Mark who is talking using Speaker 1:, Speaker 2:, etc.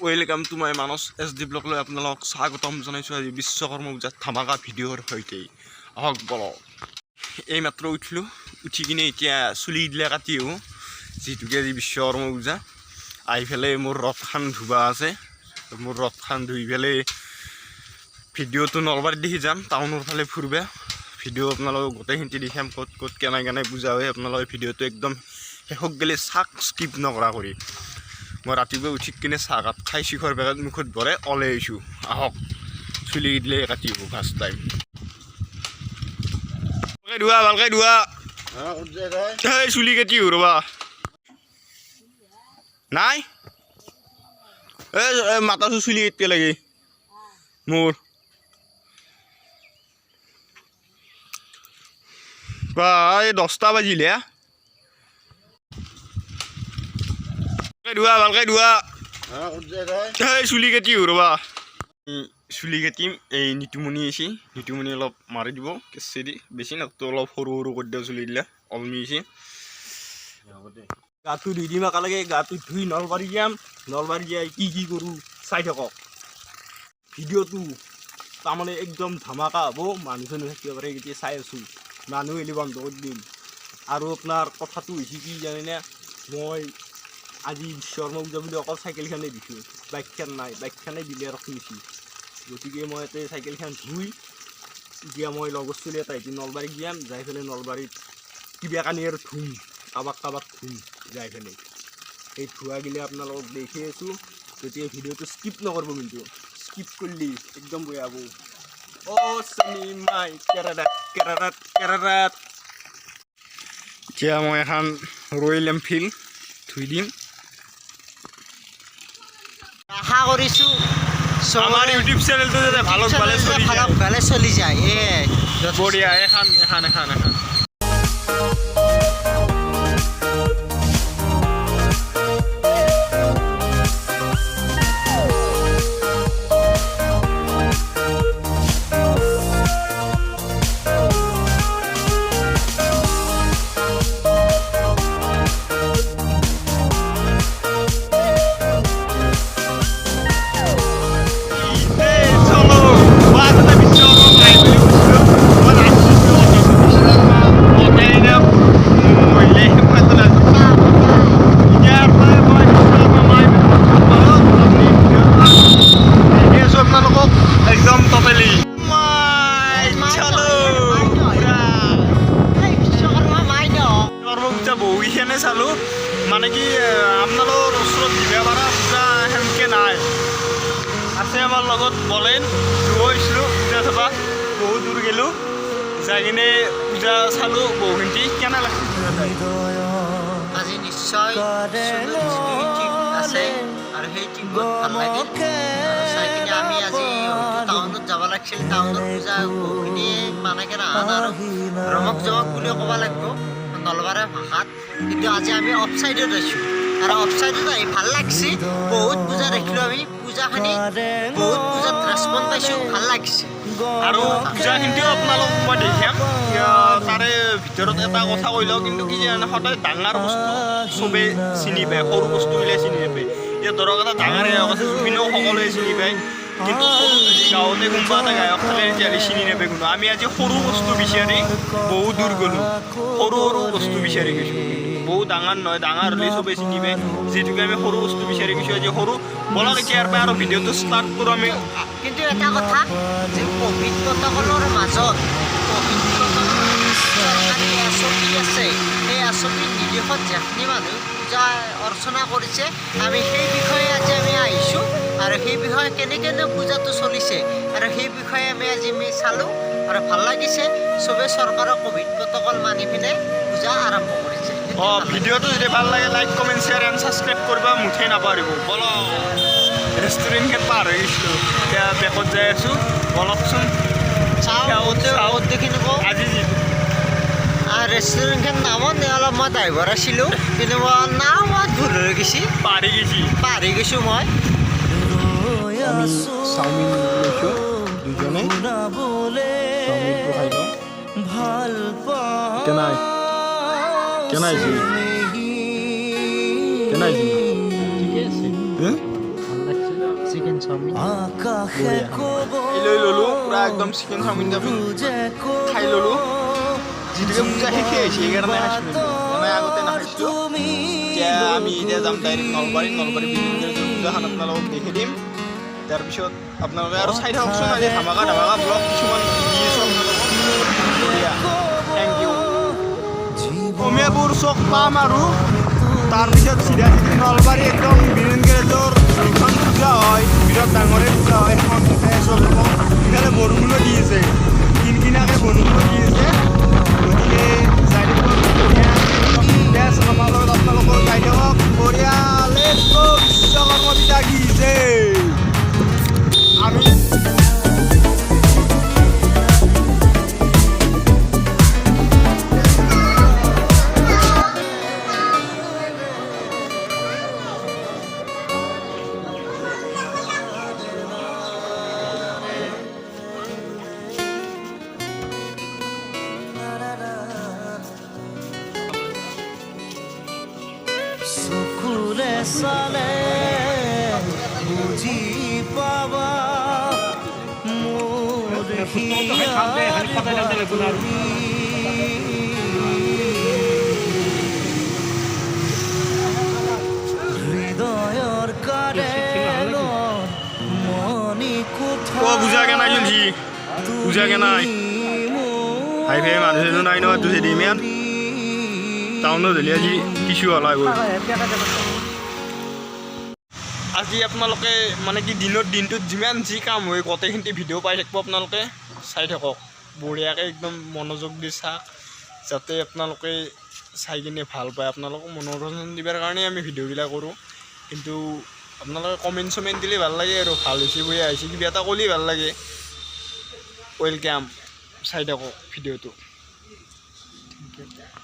Speaker 1: welcome to my Manas SD blog লৈ আপোনালোক স্বাগতম জনাইছোঁ আজি বিশ্বকৰ্মা পূজাত ধামাকা ভিডিঅ'ৰ সৈতে আহক বলক এই মাত্ৰ উঠি কিনে এতিয়া চুলি দিলে কাটি আহোঁ যিটোকে আজি বিশ্বকৰ্মা পূজা আহি পেলাই মোৰ ৰথখান ধুবা আছে মোৰ ৰথখান ধুই পেলাই ভিডিঅ'টো নলবাৰীত দেখি যাম টাউনৰ ফালে ফুৰিব ভিডিঅ' আপোনালোক গোটেইখিনি দেখাম ক'ত ক'ত কেনে পূজা হয় আপোনালোকে ভিডিঅ'টো একদম শেষক গেলে চাক স্কিপ নকৰা কৰি মই ৰাতিপুৱা উঠি কিনে চাহকাপ খাই শিখৰ বেগত মুখত ভৰাই ওলাই আহিছোঁ আহক চুলি দিলে কাটি আহোঁ ফাৰ্ষ্ট টাইম ভালকৈ ধোৱা এই চুলি কাটি আহোঁ ৰ'বা নাই এই মাথাটো চুলি কাটিব লাগে মোৰ বা এই 10টা বাজিলে ভালকৈ ধোৱা এই চুলি কাটি আহোঁ ৰ'বা চুলি কাটিম এই নিতুমণি আহিছে নিতুমণি অলপ মাৰি দিব কেঁচি দি বেছি নাকটো অলপ সৰু সৰু কৰি দিওঁ চুলি দিলে অলমি আহিছে গাটো ধুই দিম একেলগে গাটো ধুই নলবাৰী যাম নলবাৰী যাই কি কৰোঁ চাই থাকক ভিডিঅ'টো তাৰমানে একদম ধামাকা হ'ব মানুহ চানুহ থাকিব পাৰে এতিয়া চাই আছোঁ মানুহ এলি বন্ধ কৰি দিম আৰু আপোনাৰ কথাটো হৈছে কি জানেনে মই আজি বিশ্বকৰ্মা পূজা বুলি অকল চাইকেলখনেই দিছোঁ বাইকখন নাই বাইকখনেই দিলে আৰু শুনিছোঁ গতিকে মই ইয়াতে চাইকেলখন ধুই এতিয়া মই লগৰ চলি এটা এতিয়া নলবাৰীত যাম যাই পেলাই নলবাৰীত কিবা কানি আৰু ধুম কাবাক ধুম যাই পেলাই এই ধোৱা গিলে আপোনালোকক দেখি আছোঁ গতিকে ভিডিঅ'টো স্কিপ নকৰিব কিন্তু স্কিপ কৰিলে একদম বেয়া হ'ব চনি মাই কেৰাৰাত এতিয়া মই এখন ৰয়েল এনফিল্ড ধুই দিম
Speaker 2: আশা কৰিছোঁ
Speaker 1: আমাৰ ইউটিউব চেনেলটো যাতে
Speaker 2: ভালে চলি যায়
Speaker 1: বঢ়িয়া এখন বহুকেইখনে চালোঁ মানে কি আপোনালোকৰ ওচৰত দিব পৰা পূজা সেনেকৈ নাই আছে আমাৰ লগত বলেন গৈছিলোঁ পূজা চাবা বহুত দূৰ গ'লোঁ যাই কিনে পূজা চালোঁ বহুখিনি কেনে লাগিছে পূজা চাই
Speaker 2: আজি নিশ্চয় আছে আৰু সেই টিমত ভাল লাগে চাই কিনে আমি আজি টাউনত যাব লাগিছিল টাউনত পূজা বহুখিনি মানে নাহান আৰু ৰমক জমক বুলিও ক'ব লাগিব নলবাৰীৰ ভাষাত কিন্তু আজি আমি অফচাইডত আছোঁ আৰু অফচাইডত আহি ভাল লাগছে বহুত পূজা দেখিলোঁ আমি পূজাখিনি বহুত পূজাত ৰেচপন্স পাইছোঁ ভাল লাগিছে
Speaker 1: আৰু পূজাখিনিও আপোনালোক মই দেখাম তাৰে ভিতৰত এটা কথা কৈ লওঁ কিন্তু কি জানে সদায় ডাঙৰ বস্তু চবেই চিনি পায় সৰু বস্তুবিলাক চিনি নাপায় এতিয়া ধৰক এটা ডাঙৰ গায়ক আছে জুবিনক সকলোৱে চিনি পায় কিন্তু গাঁৱতে কোনোবা এটা গায়ক থাকে তেতিয়াহ'লে চিনি নাপায় কোনো আমি আজি সৰু বস্তু বিচাৰি বহু দূৰ গ'লোঁ সৰু বস্তু বিচাৰি গৈছোঁ বহুত ডাঙৰ নহয় ডাঙৰ হ'লে চবেই চিনি পায় যিহেতুকে আমি সৰু বস্তু বিচাৰি গৈছোঁ আজি সৰু বলক এতিয়াৰ পৰা আৰু ভিডিঅ'টো ষ্টাৰ্ট কৰোঁ আমি
Speaker 2: কিন্তু এটা কথা যে ক'ভিড প্ৰট'কলৰ মাজত চৰকাৰী এছঅ'পি আছে সেই এছঅ'পি নিৰ্দেশত যিখিনি মানুহ পূজা অৰ্চনা কৰিছে আমি সেই বিষয়ে আজি আমি আহিছোঁ আৰু সেই বিষয়ে কেনেকৈ পূজাটো চলিছে আৰু সেই বিষয়ে আমি চালোঁ আৰু ভাল লাগিছে চবেই চৰকাৰৰ ক'ভিড প্ৰট'কল মানি পিনে পূজা আৰম্ভ কৰিছে
Speaker 1: ভিডিঅ'টো যদি ভাল লাগে like comment share and subscribe কৰিব মুঠেই নাপাহৰিব বলক ৰেষ্টুৰেণ্টখন পাৰ হৈ গৈছিলোঁ এতিয়া বেকত যাই আছোঁ বলকচোন
Speaker 2: চাওঁ দেখি নকওঁ
Speaker 1: আজি
Speaker 2: ৰেষ্টুৰেণ্টখন নামত অলপ মই ড্ৰাইভাৰ আছিলোঁ কিন্তু নামত ভুল হৈ গৈছে পাহৰি গৈছোঁ মই
Speaker 1: চাওমিন লৈছোঁ দুজনে চাওমিনটো খাই লওঁ কেনাইছে ঠিকে আছে চাওমিন লৈ ল'লোঁ পূৰা একদম চিকেন চাওমিন খাই ল'লোঁ যিটোকে পূজা শেষে হৈছে সেইকাৰণে খাইছিলোঁ মানে আগতে নাখাইছিলোঁ এতিয়া আমি এতিয়া যাম ডাইৰেক্ট নলবাৰী পূজাখন আপোনালোকক দেখি দিম তাৰপিছত আপোনালোকে আৰু চাই থাককচোন আজি ধামাকা ব্লগ কিছুমান দি আছোঁ আপোনালোকক বঢ়িয়া থেংক ইউ কমীয়াপুৰ চক পাম আৰু তাৰপিছত চিধা নলবাৰী একদম বীৰেন গেৰেজৰ এখন পূজা হয় বিৰাট ডাঙৰে পূজা হয় এখন চব ইফালে বৰষুণো দি আছে কিনকিনাকৈ বৰষুণো দি আছে গতিকে যাই আপোনালোকৰ যাই থাকক বঢ়িয়া লেটছ গো বিশ্বকৰ্মা পূজা গিছে আমি
Speaker 3: চকুৰে চালে বুজি পাবা মোৰ হৃদয়ৰ কাৰেলত মনি
Speaker 1: বুজা কে নাই জুলছি বুজা কে নাই হাই ভাই মানুহ নাই নহয় তুই দিমিয়ান টাউনত হ'লে আজি কিছু ওলাই গ'ল আজি আপোনালোকে মানে কি দিনটোত যিমান যি কাম হয় গোটেইখিনি ভিডিঅ' পাই থাকিব আপোনালোকে চাই থাকক বঢ়িয়াকৈ একদম মনোযোগ দি চাওক যাতে আপোনালোকে চাই কিনে ভাল পায় আপোনালোকক মনোৰঞ্জন দিবৰ কাৰণে আমি ভিডিঅ'বিলাক কৰোঁ কিন্তু আপোনালোকে কমেণ্ট দিলে ভাল লাগে আৰু ভাল হৈছে বঢ়িয়া হৈছে কিবা এটা ক'লেই ভাল লাগে ৱেলকাম চাই থাকক ভিডিঅ'টো থেংক ইউ